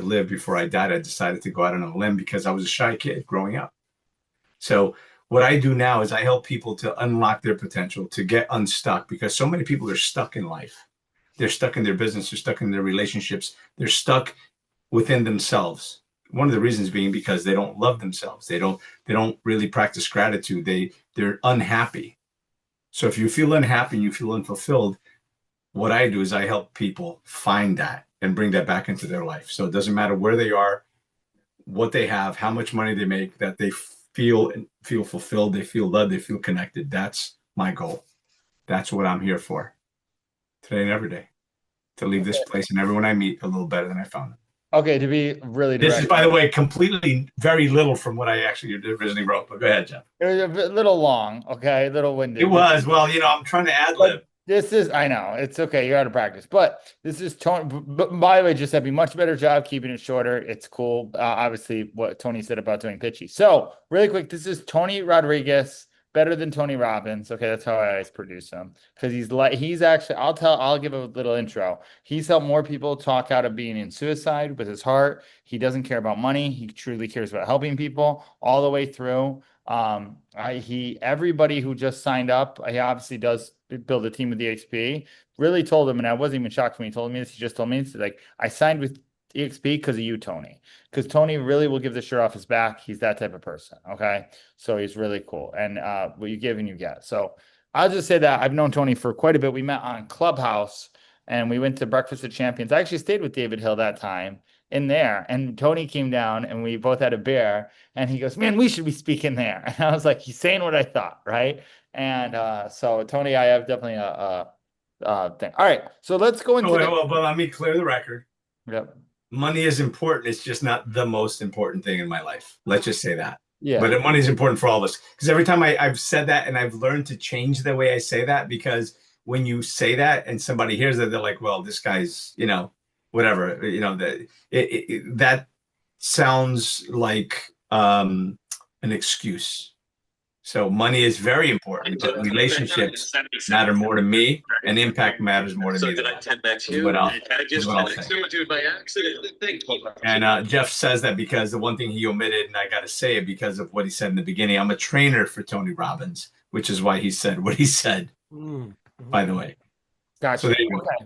live before I died, I decided to go out on a limb because I was a shy kid growing up. So what I do now is I help people to unlock their potential, to get unstuck because so many people are stuck in life. They're stuck in their business, they're stuck in their relationships, they're stuck within themselves. One of the reasons being because they don't love themselves. They don't really practice gratitude. They're unhappy. So if you feel unhappy and you feel unfulfilled, what I do is I help people find that and bring that back into their life. So it doesn't matter where they are, what they have, how much money they make, that they feel fulfilled, they feel loved, they feel connected. That's my goal. That's what I'm here for today and every day, to leave this place and everyone I meet a little better than I found them. Okay, to be really This is, direct. by the way, completely very little from what I actually originally wrote. But go ahead, Jeff. It was a little long, okay, a little It winded. was, well, I'm trying to ad lib. But this is, I know, it's okay. You're out of practice, but this is Tony. But by the way, Giuseppe, much better job keeping it shorter. It's cool. Obviously, what Tony said about doing pitchy. So, really quick, this is Tony Rodriguez, better than Tony Robbins. Okay, that's how I always produce him because he's actually. I'll give a little intro. He's helped more people talk out of being in suicide with his heart. He doesn't care about money. He truly cares about helping people all the way through. Everybody who just signed up, he obviously does build a team with EXP. Really told him, and I wasn't even shocked when he told me this. He just told me it's like I signed with EXP because of you, Tony. Because Tony really will give the shirt off his back. He's that type of person. Okay, so he's really cool, and what you give and you get. So I'll just say that I've known Tony for quite a bit. We met on Clubhouse, and we went to Breakfast of Champions. I actually stayed with David Hill that time in there, and Tony came down, and we both had a beer. And he goes, man, we should be speaking there. And I was like, he's saying what I thought, right? And so Tony, I have definitely a thing. All right, so let's go into Well, let me clear the record. Yep. Money is important. It's just not the most important thing in my life. Let's just say that. Yeah. But money is important for all of us. Because every time I've said that and I've learned to change the way I say that, because when you say that and somebody hears it, they're like, well, this guy's, whatever, that sounds like an excuse. So money is very important, but relationships matter more to me, and impact matters more to me. Did I 10x you? What I just 10x you, dude, by accident. Thank you. And Jeff says that because the one thing he omitted, and I got to say it because of what he said in the beginning, I'm a trainer for Tony Robbins, which is why he said what he said, by the way. Gotcha. So there you go. Okay.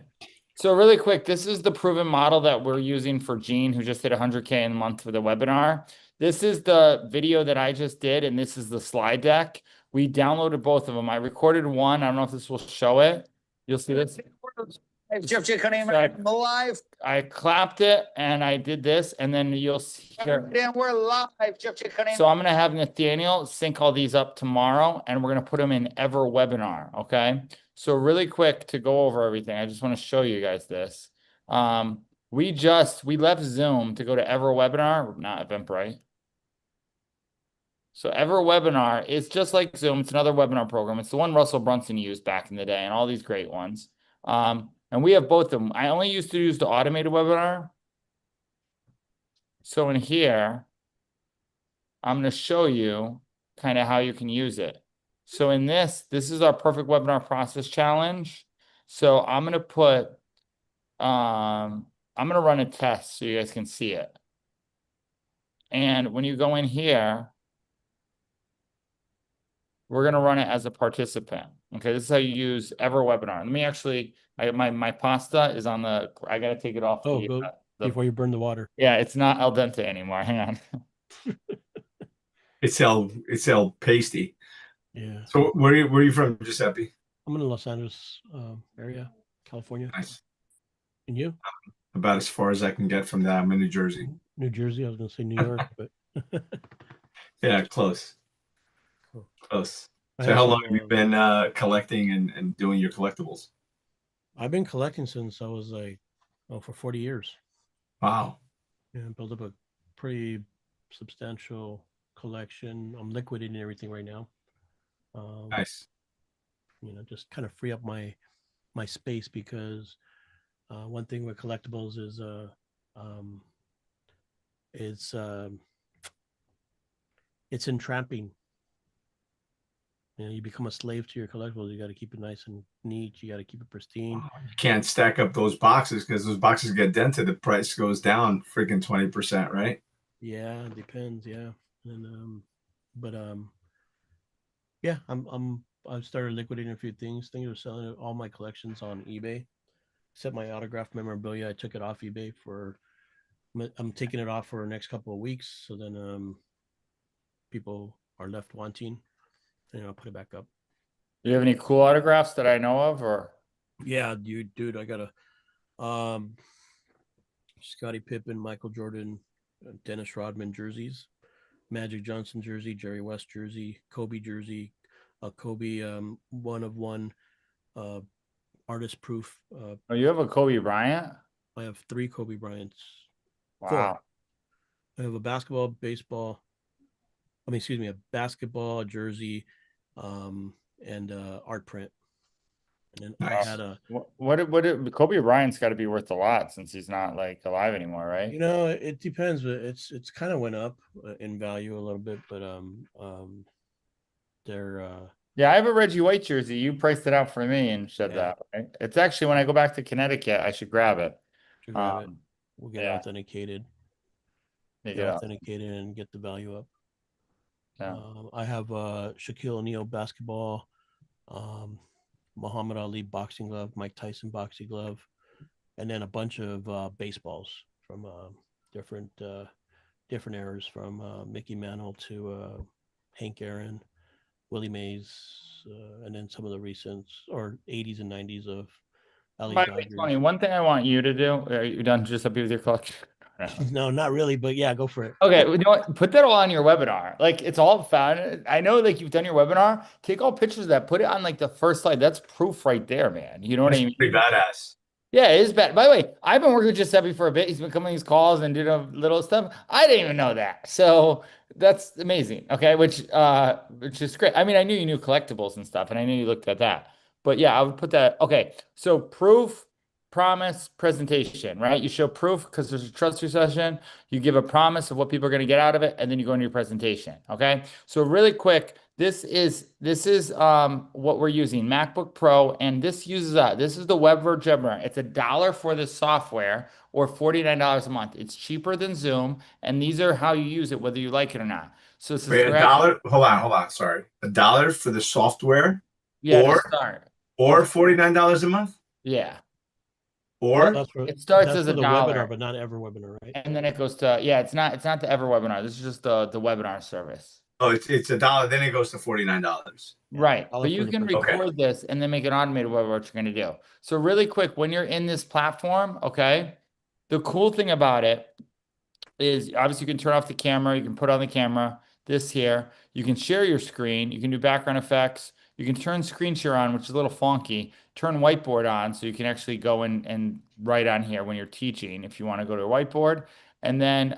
So really quick, this is the proven model that we're using for Gene, who just did 100K in a month for the webinar. This is the video that I just did, and this is the slide deck. We downloaded both of them. I recorded one. I don't know if this will show it. You'll see this. Jeff Cunningham, live. I clapped it, and I did this, and then you'll see here. Damn, we're live, Jeff Cunningham. So I'm going to have Nathaniel sync all these up tomorrow, and we're going to put them in Ever Webinar, okay? So really quick to go over everything, I just want to show you guys this. We left Zoom to go to Ever Webinar, not Eventbrite. So Ever Webinar is just like Zoom. It's another webinar program. It's the one Russell Brunson used back in the day and all these great ones. And we have both of them. I only used to use the automated webinar. So in here, I'm going to show you kind of how you can use it. So in this is our perfect webinar process challenge. So I'm going to put, I'm going to run a test so you guys can see it. And when you go in here, we're going to run it as a participant. Okay, this is how you use Ever Webinar. Let me actually, my pasta is on the, I got to take it off. Before you burn the water. Yeah, it's not al dente anymore. Hang on. It's El Pasty. Yeah. So where are you from, Giuseppe? I'm in the Los Angeles area, California. Nice. And you? About as far as I can get from that. I'm in New Jersey. New Jersey. I was going to say New York, but yeah, close. Cool. Close. So how long have you been collecting and doing your collectibles? I've been collecting since I was for 40 years. Wow. Yeah, built up a pretty substantial collection. I'm liquidating everything right now. Nice. Just kind of free up my space because one thing with collectibles is it's entrapping. You become a slave to your collectibles. You got to keep it nice and neat. You got to keep it pristine. You can't stack up those boxes because those boxes get dented. The price goes down freaking 20%, right? Yeah, it depends. Yeah, and but yeah, I've started liquidating a few things. Things are selling all my collections on eBay, except my autographed memorabilia. I took it off eBay for. I'm taking it off for the next couple of weeks, so then people are left wanting, and I'll put it back up. Do you have any cool autographs that I know of, or? Yeah, dude, I got a Scottie Pippen, Michael Jordan, Dennis Rodman jerseys, Magic Johnson jersey, Jerry West jersey, Kobe jersey, Kobe 1 of 1 artist proof. Oh, you have a Kobe Bryant? I have 3 Kobe Bryants. Wow. 4. I have a basketball, baseball. A basketball jersey, and art print. And then Nice. I had a. What Kobe Bryant's got to be worth a lot since he's not like alive anymore, right? It depends, but it's kind of went up in value a little bit, but they're Yeah, I have a Reggie White jersey. You priced it out for me and said Yeah. that. Right? It's actually when I go back to Connecticut, I should grab it. to grab it. Um, We'll get yeah. authenticated. Pick Get it up. authenticated and get the value up. Yeah. I have Shaquille O'Neal basketball, Muhammad Ali boxing glove, Mike Tyson boxing glove, and then a bunch of baseballs from different eras, from Mickey Mantle to Hank Aaron, Willie Mays, and then some of the recents or 80s and 90s of Ali By the way, Dodgers. Tony, one thing I want you to do. Are you done just up here with your collection? No, not really, but yeah, go for it. Okay, you know what? Put that all on your webinar. Like it's all found. I know, like you've done your webinar. Take all pictures of that. Put it on like the first slide. That's proof right there, man. You know what I mean? Pretty badass. Yeah, it is bad. By the way, I've been working with Giuseppe for a bit. He's been coming these calls and doing a little stuff. I didn't even know that. So that's amazing. Okay, which is great. I mean, I knew you knew collectibles and stuff, and I knew you looked at that. But yeah, I would put that. Okay, so proof, promise, presentation, right? You show proof because there's a trust session. You give a promise of what people are going to get out of it, and then you go into your presentation. Okay, so really quick. This is what we're using, MacBook Pro, and this uses this is the WebVerge webinar. It's $1 for the software or $49 a month. It's cheaper than Zoom, and these are how you use it, whether you like it or not. So this is Wait, $1. Hold on. Sorry, $1 for the software, yeah, or- to start. or $49 a month, Yeah, or it starts that's as for the $1, webinar, but not every webinar, right? and then it goes to it's not the Ever webinar. This is just the webinar service. oh, it's $1. Then it goes to $49. Right. I'll But look you for the can picture. record this and then make an automated what you're going to do. So really quick, when you're in this platform, okay, the cool thing about it is obviously you can turn off the camera, you can put on the camera, this here, you can share your screen, you can do background effects, you can turn screen share on, which is a little funky, turn whiteboard on so you can actually go in and write on here when you're teaching if you want to go to a whiteboard. And then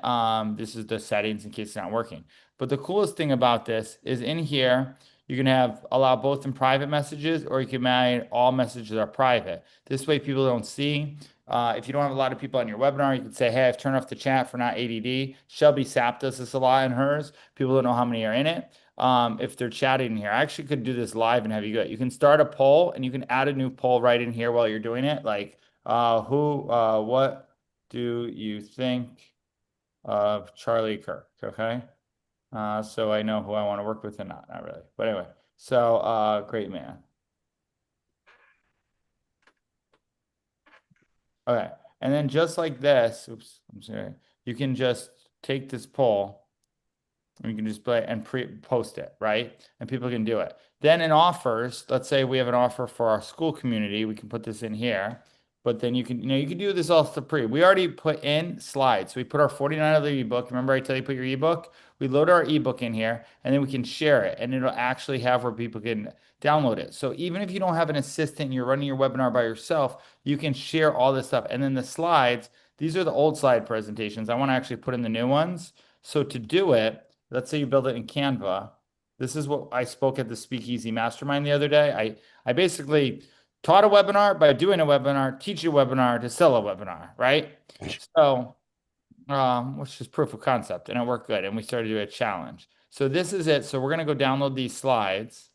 this is the settings in case it's not working. But the coolest thing about this is in here, you can allow both in private messages, or you can make all messages are private. This way people don't see. If you don't have a lot of people on your webinar, you can say, hey, I've turned off the chat for not ADD. Shelby Sapp does this a lot in hers. People don't know how many are in it. If they're chatting in here, I actually could do this live and have you go. You can start a poll and you can add a new poll right in here while you're doing it. Like, what do you think of Charlie Kirk? Okay. So I know who I want to work with and not really. But anyway, so great man. Okay. And then just like this, oops, I'm sorry. You can just take this poll and you can just play and post it, right? And people can do it. Then in offers, let's say we have an offer for our school community. We can put this in here. But then you can do this all for free. We already put in slides. So we put our $49 ebook. Remember I tell you put your ebook? We load our ebook in here and then we can share it. And it'll actually have where people can download it. So even if you don't have an assistant and you're running your webinar by yourself, you can share all this stuff. And then the slides, these are the old slide presentations. I want to actually put in the new ones. So to do it, let's say you build it in Canva. This is what I spoke at the Speakeasy Mastermind the other day. I basically taught a webinar by doing a webinar, teach a webinar to sell a webinar, right? So, which is proof of concept, and it worked good. And we started to do a challenge. So this is it. So we're going to go download these slides.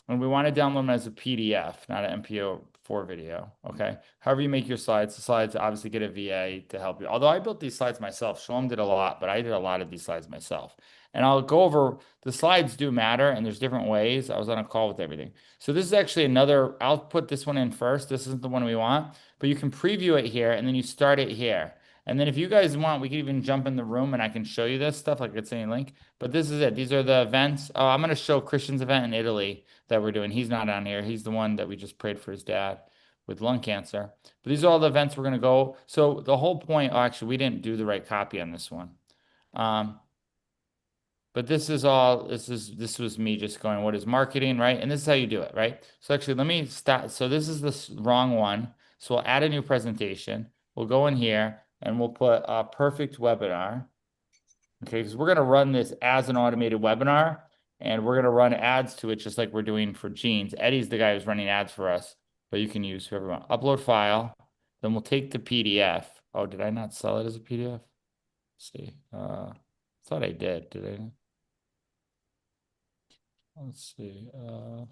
and we want to download them as a PDF, not an MP4 video. Okay. However you make your slides, the slides obviously get a VA to help you. Although I built these slides myself, Shalom did a lot, but I did a lot of these slides myself. And I'll go over the slides do matter, and there's different ways. I was on a call with everything. So this is actually another, I'll put this one in first. This isn't the one we want, but you can preview it here and then you start it here. And then if you guys want, we can even jump in the room and I can show you this stuff, like it's any link. But this is it. These are the events. Oh, I'm going to show Christian's event in Italy that we're doing. He's not on here. He's the one that we just prayed for his dad with lung cancer. But these are all the events we're going to go. So the whole point, oh, actually, we didn't do the right copy on this one. But this is all, this was me just going, what is marketing, right? And this is how you do it, right? So actually, let me start. So this is the wrong one. So we'll add a new presentation. We'll go in here and we'll put a perfect webinar. Okay, because we're going to run this as an automated webinar and we're going to run ads to it just like we're doing for Jeans. Eddie's the guy who's running ads for us, but you can use whoever you want. Upload file. Then we'll take the PDF. Oh, did I not sell it as a PDF? Let's see. I thought I did. Did I? Let's see. Let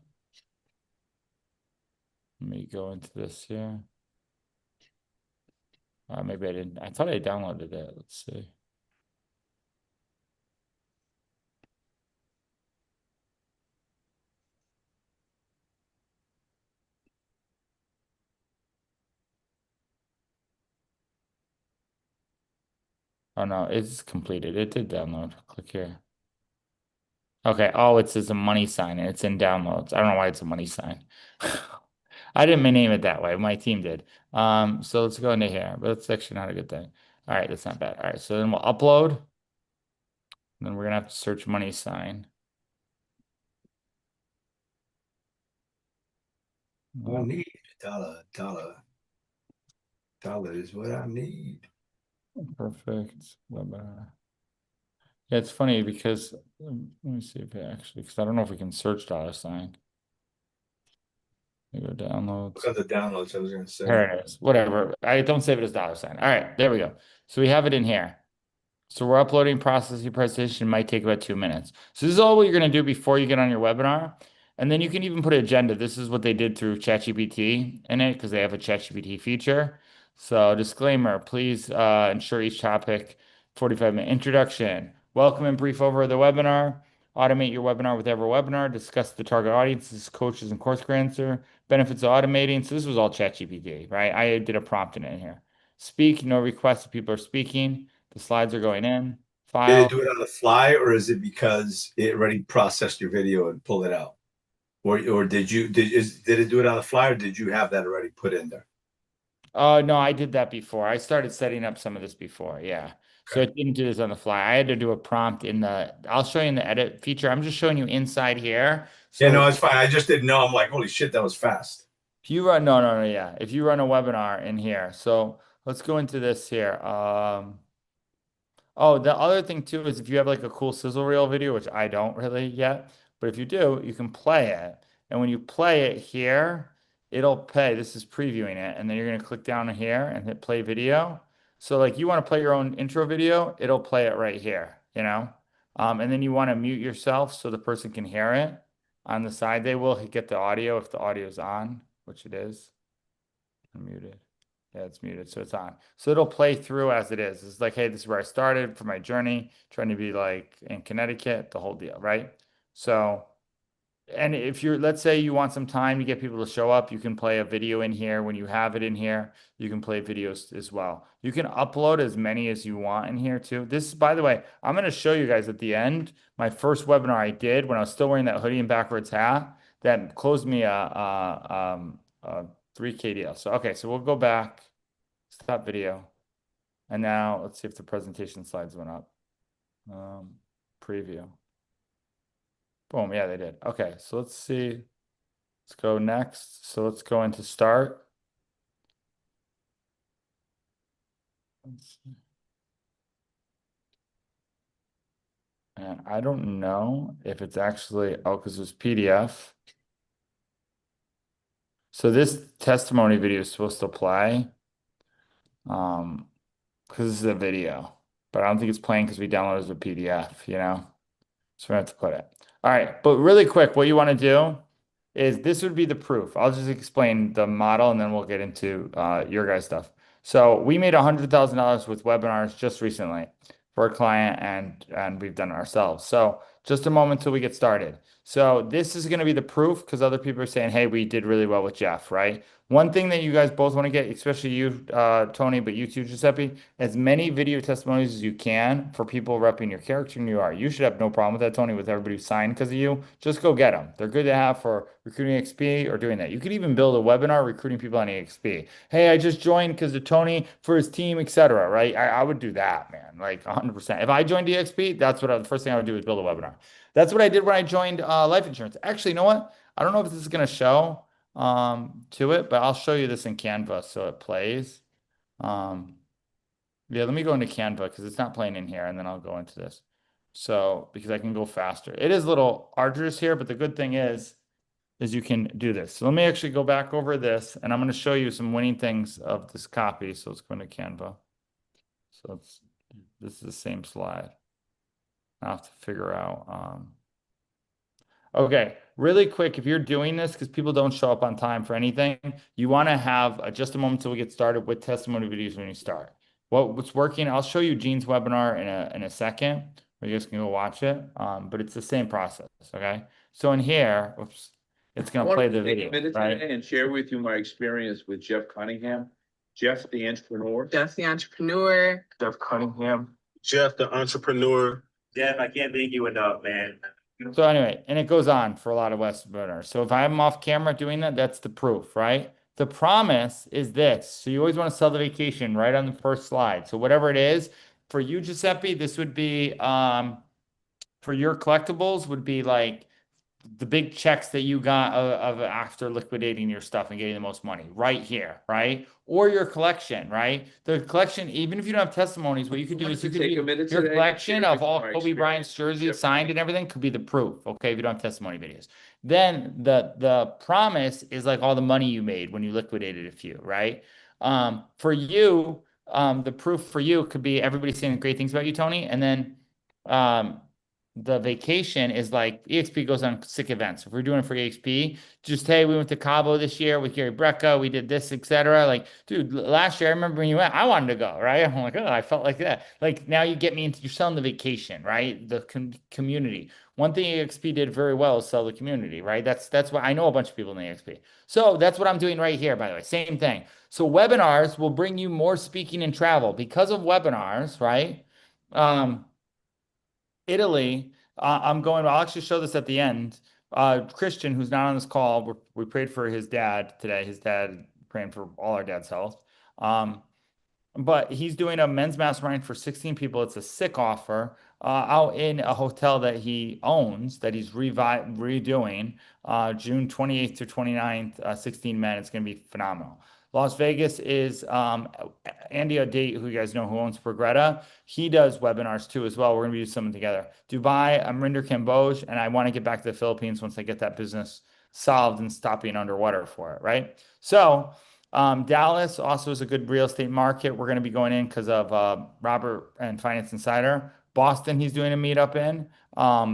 me go into this here. Maybe I didn't. I thought I downloaded it. Let's see. Oh no, it's completed. It did download. Click here. Okay. Oh, it says a money sign and it's in downloads. I don't know why it's a money sign. I didn't name it that way. My team did. So let's go into here, but it's actually not a good thing. All right, that's not bad. All right, so then we'll upload. And then we're gonna have to search money sign. I need dollar is what I need. Perfect webinar. Yeah, it's funny because let me see if it actually, because I don't know if we can search $. We go downloads. Look at the downloads. I was gonna say. There it is. Whatever. I don't save it as $. All right, there we go. So we have it in here. So we're uploading, processing presentation. It might take about 2 minutes. So this is all what you're going to do before you get on your webinar. And then you can even put an agenda. This is what they did through ChatGPT in it because they have a ChatGPT feature. So disclaimer, please ensure each topic 45-minute introduction. Welcome and brief over the webinar. Automate your webinar with EverWebinar. Discuss the target audiences, coaches, and course grants. Benefits of automating. So this was all ChatGPT, right? I did a prompt in it here. Speak, no requests if people are speaking. The slides are going in. File. Did it do it on the fly, or is it because it already processed your video and pulled it out? Or did it do it on the fly, or did you have that already put in there? No, I did that before. I started setting up some of this before. Yeah. So it didn't do this on the fly. I had to do a prompt I'll show you in the edit feature. I'm just showing you inside here. So yeah, no, it's fine. I just didn't know. I'm like, holy shit, that was fast. if you run, no, yeah. If you run a webinar in here, so let's go into this here. Oh, the other thing too is if you have like a cool sizzle reel video, which I don't really yet, but if you do, you can play it. And when you play it here, it'll play. This is previewing it. And then you're going to click down here and hit play video. So like you want to play your own intro video, it'll play it right here, you know? And then you want to mute yourself so the person can hear it. On the side, they will get the audio if the audio is on, which it is. Unmuted. Yeah, it's muted, so it's on. So it'll play through as it is. It's like, hey, this is where I started for my journey, trying to be like in Connecticut, the whole deal, right? So, and if you're, let's say you want some time to get people to show up, you can play a video in here. When you have it in here, you can play videos as well. You can upload as many as you want in here too. This, by the way, I'm going to show you guys at the end, my first webinar I did when I was still wearing that hoodie and backwards hat that closed me a 3K deal. So, okay, so we'll go back, stop video. And now let's see if the presentation slides went up. Preview. Boom. Yeah, they did. Okay, so let's see. Let's go next. So let's go into start. Let's see. And I don't know if it's actually, oh, because it's PDF. So this testimony video is supposed to play. Because this is a video, but I don't think it's playing because we downloaded it as a PDF, you know? So we have to put it. All right, but really quick, what you want to do is this would be the proof. I'll just explain the model and then we'll get into your guys' stuff. So we made $100,000 with webinars just recently for a client and we've done it ourselves. So just a moment till we get started. So this is going to be the proof because other people are saying, hey, we did really well with Jeff, right? One thing that you guys both want to get, especially you, Tony, but you too, Giuseppe, as many video testimonies as you can for people repping your character and you are. You should have no problem with that, Tony, with everybody who signed because of you. Just go get them. They're good to have for recruiting EXP or doing that. You could even build a webinar recruiting people on EXP. Hey, I just joined because of Tony for his team, etc. Right? I would do that, man. Like 100%. If I joined EXP, that's what the first thing I would do is build a webinar. That's what I did when I joined life insurance. Actually, you know what? I don't know if this is going to show to it, but I'll show you this in Canva so it plays. Yeah, let me go into Canva because it's not playing in here, and then I'll go into this. So because I can go faster. It is a little arduous here, but the good thing is you can do this. So let me actually go back over this, and I'm going to show you some winning things of this copy. So let's go into Canva. So this is the same slide. I have to figure out. Okay, really quick, if you're doing this, because people don't show up on time for anything, you want to have just a moment until we get started with testimony videos when you start. What's working, I'll show you Gene's webinar in a second, where you guys can go watch it, but it's the same process, okay? So in here, oops, it's going to play the video, right? And share with you my experience with Jeff Cunningham. Jeff, the entrepreneur. Jeff the entrepreneur. Jeff Cunningham. Jeff, the entrepreneur. Jeff, I can't thank you enough, man. So anyway, and it goes on for a lot of webinars. So if I'm off camera doing that, that's the proof, right? The promise is this. So you always want to sell the vacation right on the first slide. So whatever it is, for you, Giuseppe, this would be, for your collectibles would be like the big checks that you got of after liquidating your stuff and getting the most money right here, right? Or your collection, right? The collection, even if you don't have testimonies, what you could do is you could Take a minute your today to collection share of all my Kobe Bryant's experience. jerseys Yep. signed and everything could be the proof, okay? If you don't have testimony videos. Then the promise is like all the money you made when you liquidated a few, right? For you, the proof for you could be everybody saying great things about you, Tony, and then the vacation is like EXP goes on sick events. If we're doing it for EXP, just hey, we went to Cabo this year with Gary Brecka, we did this, etc. Like, dude, last year I remember when you went, I wanted to go, right? I'm like, oh, I felt like that. Like now you get me into you're selling the vacation, right? The community. One thing EXP did very well is sell the community, right? That's what I know a bunch of people in the EXP. So that's what I'm doing right here, by the way. Same thing. So webinars will bring you more speaking and travel because of webinars, right? Italy, I'll actually show this at the end. Christian, who's not on this call, we prayed for his dad today. His dad, praying for all our dad's health. But he's doing a men's mastermind for 16 people. It's a sick offer out in a hotel that he owns that he's redoing June 28th to 29th, 16 men. It's going to be phenomenal. Las Vegas is Andy O'Date, who you guys know who owns Progretta. He does webinars too as well. We're going to be doing something together. Dubai, I'm Rinder Kamboj, and I want to get back to the Philippines once I get that business solved and stop being underwater for it, right? So Dallas also is a good real estate market. We're going to be going in because of Robert and Finance Insider. Boston, he's doing a meetup in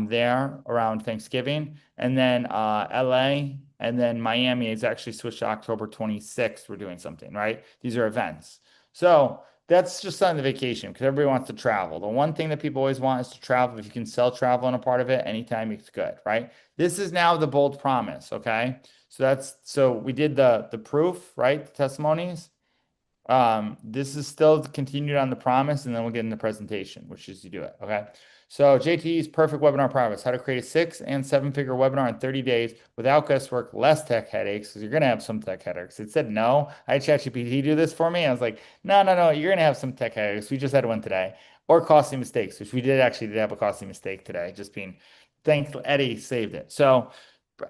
there around Thanksgiving. And then LA. And then Miami is actually switched to October 26th. We're doing something, right? These are events. So that's just on the vacation because everybody wants to travel. The one thing that people always want is to travel. If you can sell travel on a part of it, anytime it's good, right? This is now the bold promise, okay? So we did the proof, right? The testimonies. This is still continued on the promise, and then we'll get in the presentation, which is you do it, okay? So JT's perfect webinar promise, how to create a 6- and 7-figure webinar in 30 days without guesswork, less tech headaches, because you're going to have some tech headaches. It said no. I had ChatGPT do this for me. I was like, no, you're going to have some tech headaches. We just had one today. Or costly mistakes, which we did have a costly mistake today, just being thankful Eddie saved it. So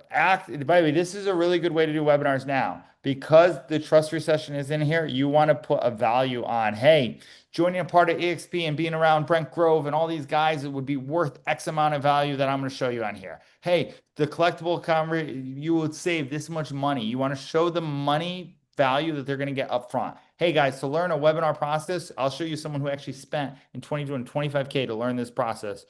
by the way, this is a really good way to do webinars now. Because the trust recession is in here, you want to put a value on, hey, joining a part of EXP and being around Brent Grove and all these guys, it would be worth X amount of value that I'm going to show you on here. Hey, the collectible you would save this much money. You want to show the money value that they're going to get up front. Hey guys, to learn a webinar process, I'll show you someone who actually spent in 20 to 25K to learn this process.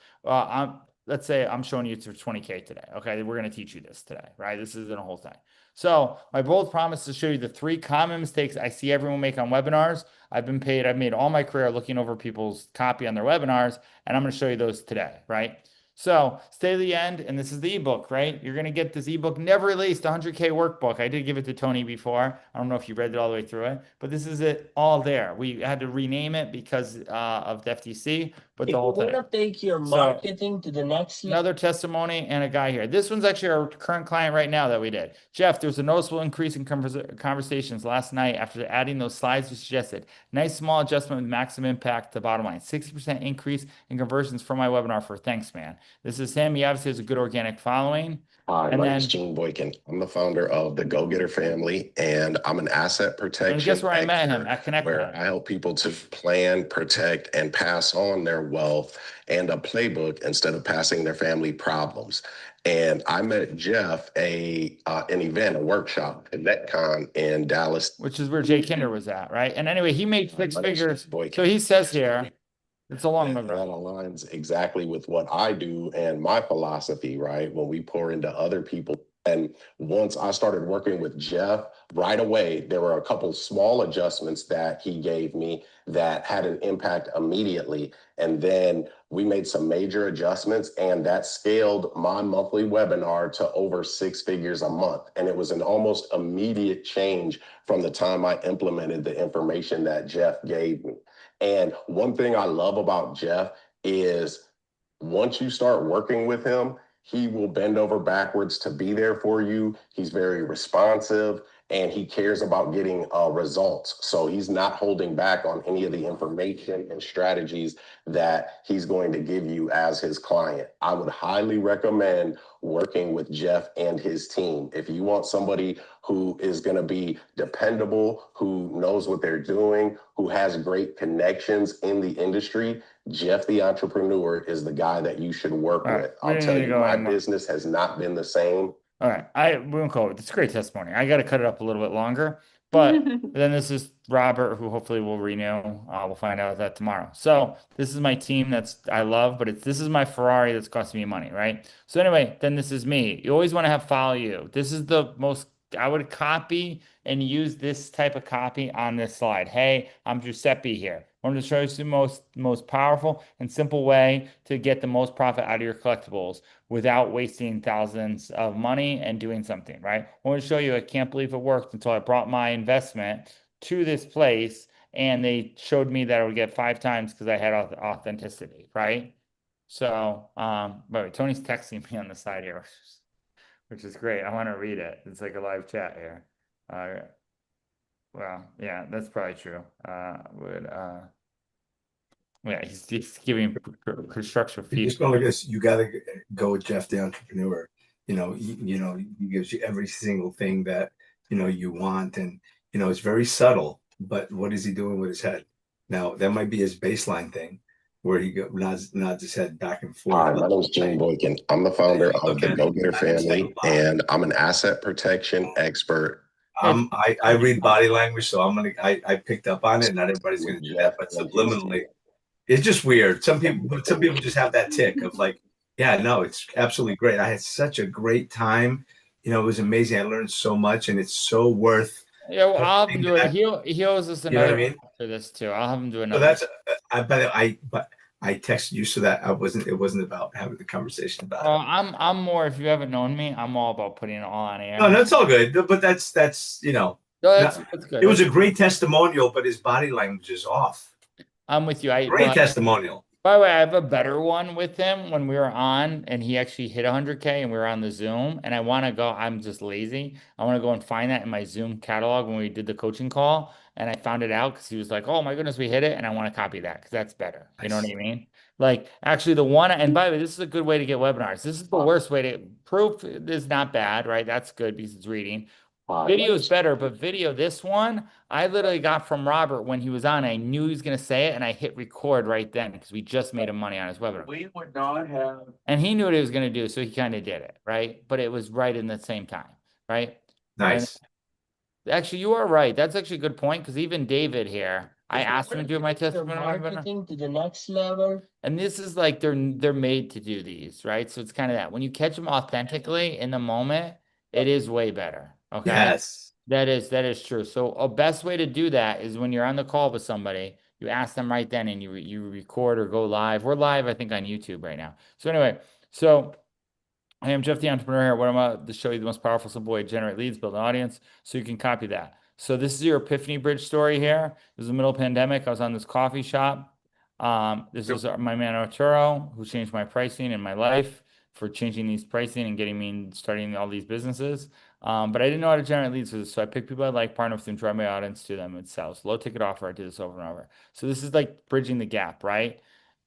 let's say I'm showing you for 20K today. Okay, we're going to teach you this today, right? This isn't a whole thing. So my bold promise to show you the 3 common mistakes I see everyone make on webinars. I've made all my career looking over people's copy on their webinars, and I'm going to show you those today, right? So stay to the end, and this is the ebook, right? You're going to get this ebook, never released, 100K workbook. I did give it to Tony before. I don't know if you read it all the way through it, but this is it all there. We had to rename it because of the FTC, but the whole thing. Take your So, marketing to the next level. Another testimony and a guy here. This one's actually our current client right now that we did. Jeff, there's a noticeable increase in conversations last night after adding those slides you suggested. Nice small adjustment with maximum impact to the bottom line. 60% increase in conversions from my webinar for thanks, man. This is Sam. He obviously has a good organic following. Hi, And my name then- is Gene Boykin. I'm the founder of the Go Getter Family, and I'm an asset protection. And guess where I met him? expert, At Connect. where I help people to plan, protect, and pass on their wealth and a playbook instead of passing their family problems. And I met Jeff an event, a workshop at NetCon in Dallas. Which is where Jay Kinder was at, right? And anyway, he made 6 My name is figures. Boykin. So he says here, it's a long That number. aligns exactly with what I do and my philosophy, right? When we pour into other people. And once I started working with Jeff, right away, there were a couple small adjustments that he gave me that had an impact immediately. And then we made some major adjustments, and that scaled my monthly webinar to over 6 figures a month. And it was an almost immediate change from the time I implemented the information that Jeff gave me. And one thing I love about Jeff is once you start working with him, he will bend over backwards to be there for you. He's very responsive, and he cares about getting results. So he's not holding back on any of the information and strategies that he's going to give you as his client. I would highly recommend working with Jeff and his team. If you want somebody who is going to be dependable, who knows what they're doing, who has great connections in the industry, Jeff the entrepreneur is the guy that you should work All right, with. we I'll need tell to you, go my on. business has not been the same. All right. We won't go. It's a great testimony. I got to cut it up a little bit longer, but then this is Robert, who hopefully will renew. We'll find out that tomorrow. So this is my team I love, but this is my Ferrari that's costing me money, right? So anyway, then this is me. You always want to have follow you. This is the most, I would copy and use this type of copy on this slide. Hey, I'm Giuseppe here. I want to show you the most powerful and simple way to get the most profit out of your collectibles without wasting thousands of money and doing something, right? I want to show you, I can't believe it worked until I brought my investment to this place and they showed me that I would get 5 times because I had authenticity, right? So, but Tony's texting me on the side here, which is great. I want to read it. It's like a live chat here. Well, yeah, that's probably true. Yeah, he's giving constructive You just feedback. go, you got to go with Jeff the entrepreneur. He gives you every single thing that you want, and it's very subtle. But what is he doing with his head? Now that might be his baseline thing, where he nods his head back and forth. Hi, my name is Gene Boykin. I'm the founder of the Okay. Go Getter Family, and I'm an asset protection expert. I read body language, so I picked up on it. Not everybody's gonna do that, but subliminally, it's just weird. Some people just have that tick of like, yeah, no, it's absolutely great. I had such a great time. It was amazing. I learned so much, and it's so worth. Yeah, well, I'll have him do it. Everything He owes us You know what I another mean? for this too. I'll have him do So another. that's but I texted you so that it wasn't about having the conversation about Well, it. I'm more, if you haven't known me, I'm all about putting it all on air. No, that's all good. But that's No, that's good. it was a great testimonial, but his body language is off. I'm with you. Great testimonial. By the way, I have a better one with him when we were on and he actually hit 100K and we were on the Zoom, and I want to go, I'm just lazy. I want to go and find that in my Zoom catalog when we did the coaching call, and I found it out because he was like, oh my goodness, we hit it, and I want to copy that because that's better. You know what I mean? Like actually the one, and by the way, this is a good way to get webinars. This is the worst way to, proof is not bad, right? That's good because it's reading. Video is better, but video, this one, I literally got from Robert when he was on. I knew he was going to say it, and I hit record right then because we just made him money on his webinar. We would not have. And he knew what he was going to do, so he kind of did it, right? But it was right in the same time, right? Nice. And actually, you are right. That's actually a good point because even David here, I asked them to do my testimonial webinar. Marketing to the next level. And this is like they're made to do these, right? So it's kind of that when you catch them authentically in the moment, it is way better. Okay. Yes. That is true. So a best way to do that is when you're on the call with somebody, you ask them right then and you record or go live. We're live, I think, on YouTube right now. So anyway, so I am Jeff the Entrepreneur here. What I'm about to show you the most powerful, simple way to generate leads, build an audience, so you can copy that. So this is your Epiphany Bridge story here. It was the middle of the pandemic. I was on this coffee shop. This is my man Arturo, who changed my pricing in my life for changing these pricing and getting me starting all these businesses. But I didn't know how to generate leads for this. So I picked people I like, partner with them, drive my audience to them, and sell. So low ticket offer. I do this over and over. So this is like bridging the gap, right?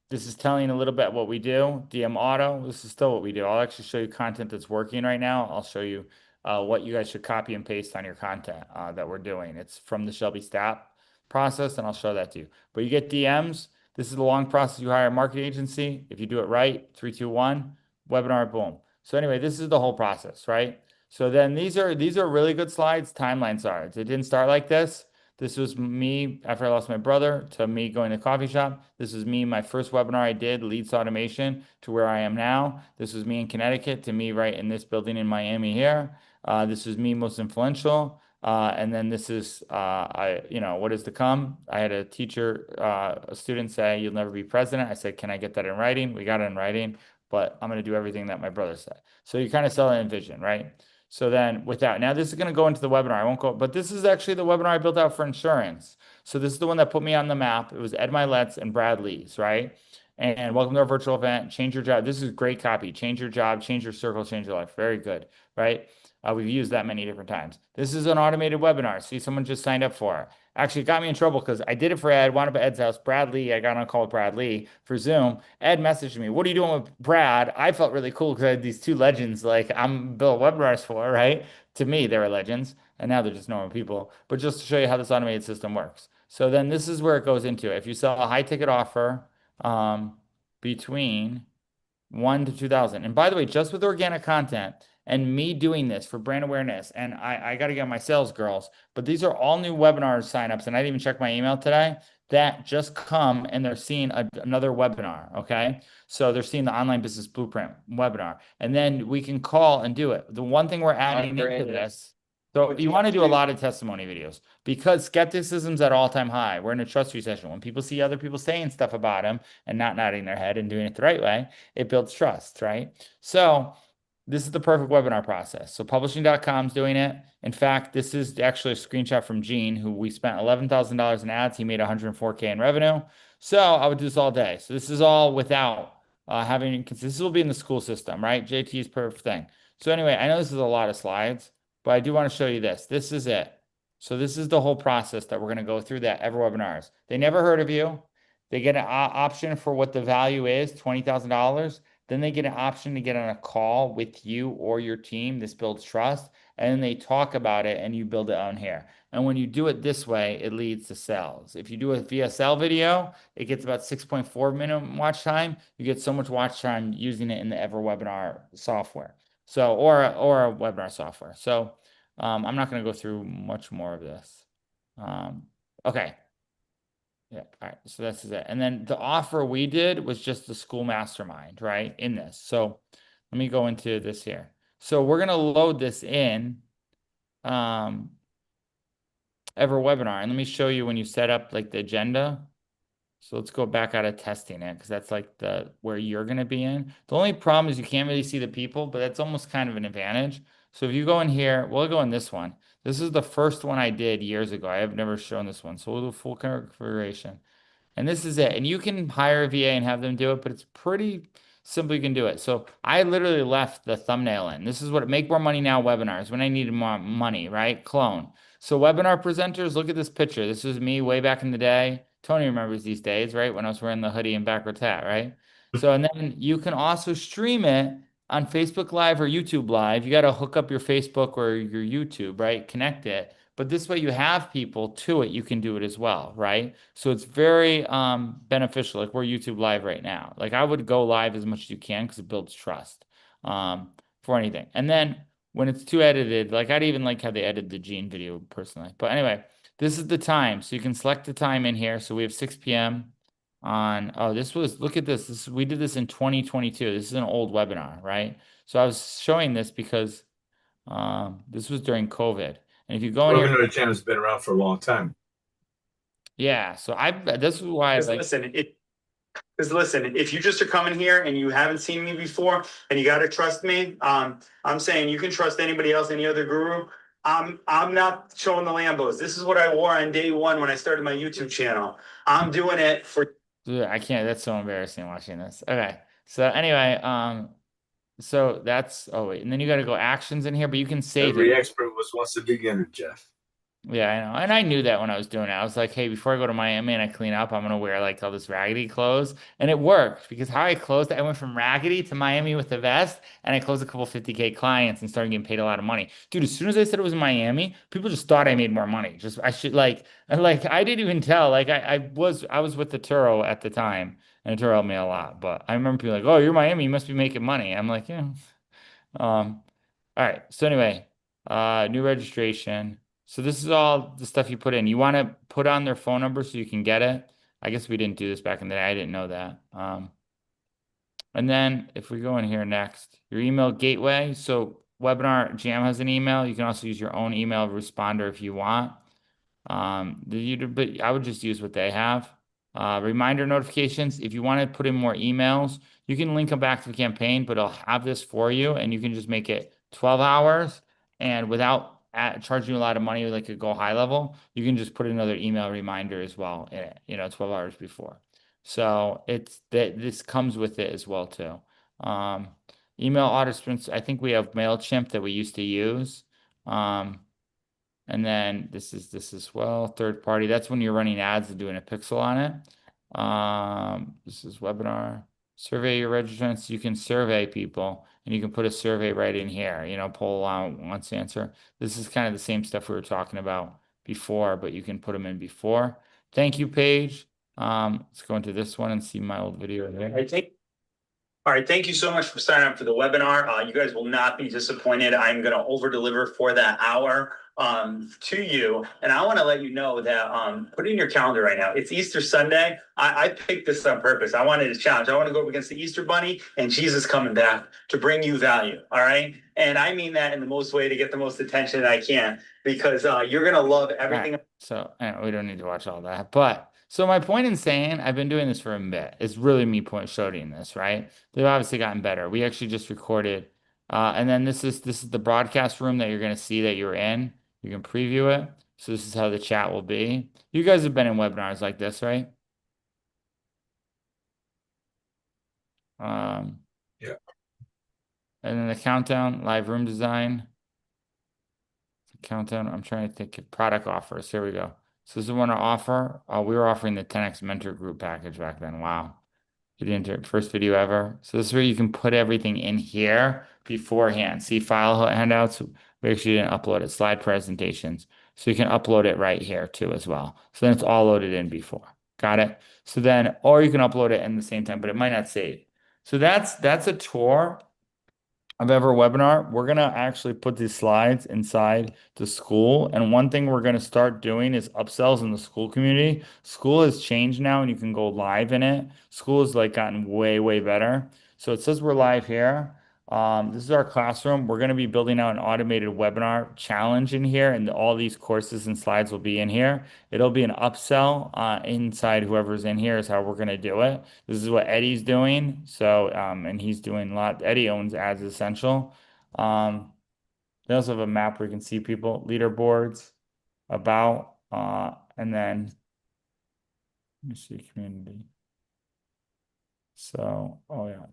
This is telling a little bit what we do. DM auto. This is still what we do. I'll actually show you content that's working right now. I'll show you what you guys should copy and paste on your content that we're doing. It's from the Shelby Stapp process, and I'll show that to you. But you get DMs. This is the long process. You hire a marketing agency. If you do it right, 3, 2, 1, webinar, boom. So anyway, this is the whole process, right? So then these are really good slides. Timelines are. It didn't start like this. This was me after I lost my brother to me going to the coffee shop. This was me, my first webinar I did, Leads Automation, to where I am now. This was me in Connecticut to me right in this building in Miami here. This is me most influential. And then this is, what is to come. I had a teacher, a student say, you'll never be president. I said, can I get that in writing? We got it in writing, but I'm going to do everything that my brother said. So you kind of sell it in vision, right? So then with that, now this is going to go into the webinar. I won't go, but this is actually the webinar I built out for insurance. So this is the one that put me on the map. It was Ed Milet's and Brad Lee's, right? And welcome to our virtual event. Change your job. This is great copy. Change your job, change your circle, change your life. Very good, right? We've used that many different times. This is an automated webinar. See, someone just signed up for it. Actually, it got me in trouble because I did it for Ed, wound up at Ed's house. Brad Lee, I got on a call with Brad Lee for Zoom. Ed messaged me, what are you doing with Brad? I felt really cool because I had these two legends like I'm built webinars for, right? To me, they were legends, and now they're just normal people. But just to show you how this automated system works. So then this is where it goes into it. If you sell a high ticket offer between 1 to 2,000, and by the way, just with organic content, and me doing this for brand awareness, and I got to get my sales girls, but these are all new webinar signups, and I didn't even check my email today, that just come and they're seeing another webinar, okay? So they're seeing the Online Business Blueprint webinar, and then we can call and do it. The one thing we're adding into this, so you want to do a lot of testimony videos because skepticism's at all-time high. We're in a trust recession. When people see other people saying stuff about them and not nodding their head and doing it the right way, it builds trust, right? So this is the perfect webinar process. So publishing.com is doing it. In fact, this is actually a screenshot from Gene, who we spent $11,000 in ads. He made 104K in revenue. So I would do this all day. So this is all without having, this will be in the school system, right? JT's perfect thing. So anyway, I know this is a lot of slides, but I do want to show you this. This is it. So this is the whole process that we're going to go through that ever webinars. They never heard of you. They get an option for what the value is, $20,000. Then they get an option to get on a call with you or your team. This builds trust. And then they talk about it and you build it on here. And when you do it this way, it leads to sales. If you do a VSL video, it gets about 6.4 minute watch time. You get so much watch time using it in the Ever Webinar software. So, or a webinar software. So I'm not going to go through much more of this. Okay. Yeah. All right. So this is it. And then the offer we did was just the school mastermind, right? In this. So let me go into this here. So we're going to load this in Ever Webinar. And let me show you when you set up like the agenda. So let's go back out of testing it because that's like where you're going to be in. The only problem is you can't really see the people, but that's almost kind of an advantage. So if you go in here, we'll go in this one. This is the first one I did years ago. I have never shown this one. So we'll do full configuration. And this is it. And you can hire a VA and have them do it, but it's pretty simple. You can do it. So I literally left the thumbnail in. This is what Make More Money Now webinars when I needed more money, right? Clone. So webinar presenters, look at this picture. This is me way back in the day. Tony remembers these days, right? When I was wearing the hoodie and backwards hat, right? So, and then you can also stream it on Facebook Live or YouTube Live. You got to hook up your Facebook or your YouTube, right? Connect it. But this way you have people to it, you can do it as well, right? So it's very beneficial. Like we're YouTube Live right now. Like I would go live as much as you can because it builds trust for anything. And then when it's too edited, like I'd even like how they edited the Gene video personally. But anyway, this is the time. So you can select the time in here. So we have 6 p.m. on, oh, look at this. We did this in 2022. This is an old webinar, right? So I was showing this because this was during COVID. And if you go in here, Webinar Jam has been around for a long time. yeah. So this is why I like. Listen, if you just are coming here and you haven't seen me before and you gotta trust me, I'm saying you can trust anybody else, any other guru. I'm not showing the Lambos. This is what I wore on day one when I started my YouTube channel. I'm doing it for. Dude, I can't. That's so embarrassing watching this. Okay. So anyway, so that's, oh wait, and then you got to go actions in here, but you can save Every it. expert was once a beginner, Jeff. Yeah, I know. And I knew that when I was doing it. I was like, hey, before I go to Miami and I clean up, I'm gonna wear like all this raggedy clothes. And it worked because how I closed it, I went from raggedy to Miami with the vest, and I closed a couple 50K clients and started getting paid a lot of money. Dude, as soon as I said it was in Miami, people just thought I made more money. Just I should like, and like I didn't even tell. Like I was with the Turo at the time, and Turo helped me a lot. But I remember people like, oh, you're Miami, you must be making money. I'm like, yeah. All right. So anyway, new registration. So this is all the stuff you put in. You want to put on their phone number so you can get it. I guess we didn't do this back in the day. I didn't know that. And then if we go in here next, your email gateway. So Webinar Jam has an email. You can also use your own email responder if you want. But I would just use what they have. Reminder notifications. If you want to put in more emails, you can link them back to the campaign, but I'll have this for you, and you can just make it 12 hours and without charging you a lot of money, like a go high level, you can just put another email reminder as well in it, 12 hours before. So it's that this comes with it as well too. Email auto-sprints, I think we have MailChimp that we used to use. And then this as well, third party. That's when you're running ads and doing a pixel on it. This is webinar. Survey your registrants. You can survey people, and you can put a survey right in here. Poll wants to answer. This is kind of the same stuff we were talking about before, but you can put them in before. Thank you page. Let's go into this one and see my old video there. All right, thank you so much for signing up for the webinar. You guys will not be disappointed. I'm going to over deliver for that hour to you. And I want to let you know that put it in your calendar right now. It's Easter Sunday. I picked this on purpose. I wanted a challenge. I want to go up against the Easter Bunny and Jesus coming back to bring you value. All right. And I mean that in the most way to get the most attention I can, because you're going to love everything. Right. So we don't need to watch all that, but so my point in saying I've been doing this for a bit is really me showing this, right? They've obviously gotten better. We actually just recorded, and then this is the broadcast room that you're going to see that you're in. You can preview it. So this is how the chat will be. You guys have been in webinars like this, right? Yeah. And then the countdown, live room design. Countdown. I'm trying to think of product offers. Here we go. So this is one to offer. We were offering the 10X mentor group package back then. Wow. First video ever. So this is where you can put everything in here beforehand. See file handouts. We actually didn't upload it. Slide presentations. So you can upload it right here too as well. So then it's all loaded in before. Got it? So then, or you can upload it in the same time, but it might not save. So that's a tour of EverWebinar. We're going to actually put these slides inside the school. And one thing we're going to start doing is upsells in the school community. School has changed now and you can go live in it. School has like gotten way, way better. So it says we're live here. This is our classroom. We're going to be building out an automated webinar challenge in here, and all these courses and slides will be in here. It'll be an upsell inside whoever's in here is how we're going to do it. This is what Eddie's doing. So, and he's doing a lot. Eddie owns Ads Essential. They also have a map where you can see people, leaderboards, about, and then let me see community. So, oh yeah.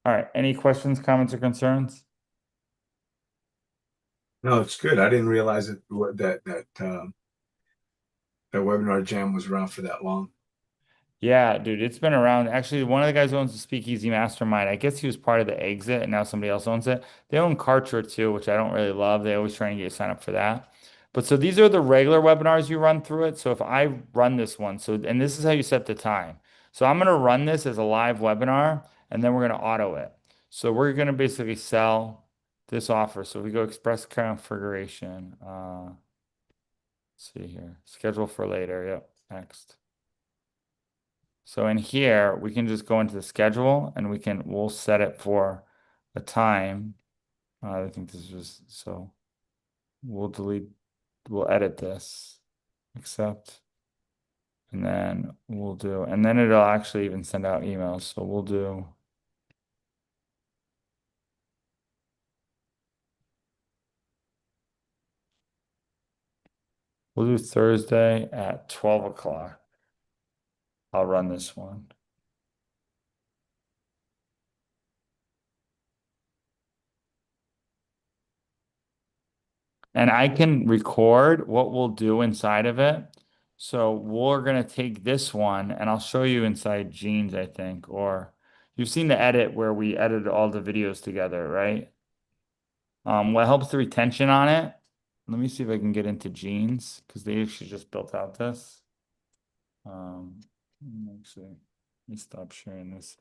All right. Any questions, comments, or concerns? No, it's good. I didn't realize that Webinar Jam was around for that long. Yeah, dude, it's been around. Actually, one of the guys who owns the Speakeasy Mastermind, I guess he was part of the exit and now somebody else owns it. They own Kartra too, which I don't really love. They always try and get you signed up for that. But so these are the regular webinars you run through it. So if I run this one, and this is how you set the time. So I'm going to run this as a live webinar, and then we're going to auto it. So we're gonna basically sell this offer. So we go express configuration. Let's see here, schedule for later. Yep, next. So in here, we can just go into the schedule and we'll set it for a time. I think this was, so we'll edit this, accept. And then and then it'll actually even send out emails. So we'll do. We'll do Thursday at 12 o'clock. I'll run this one. And I can record what we'll do inside of it. So we're gonna take this one and I'll show you inside Jeans, I think, or you've seen the edit where we edited all the videos together, right? What helps the retention on it? Let me see if I can get into Jeans because they actually just built out this. Actually, let me stop sharing this.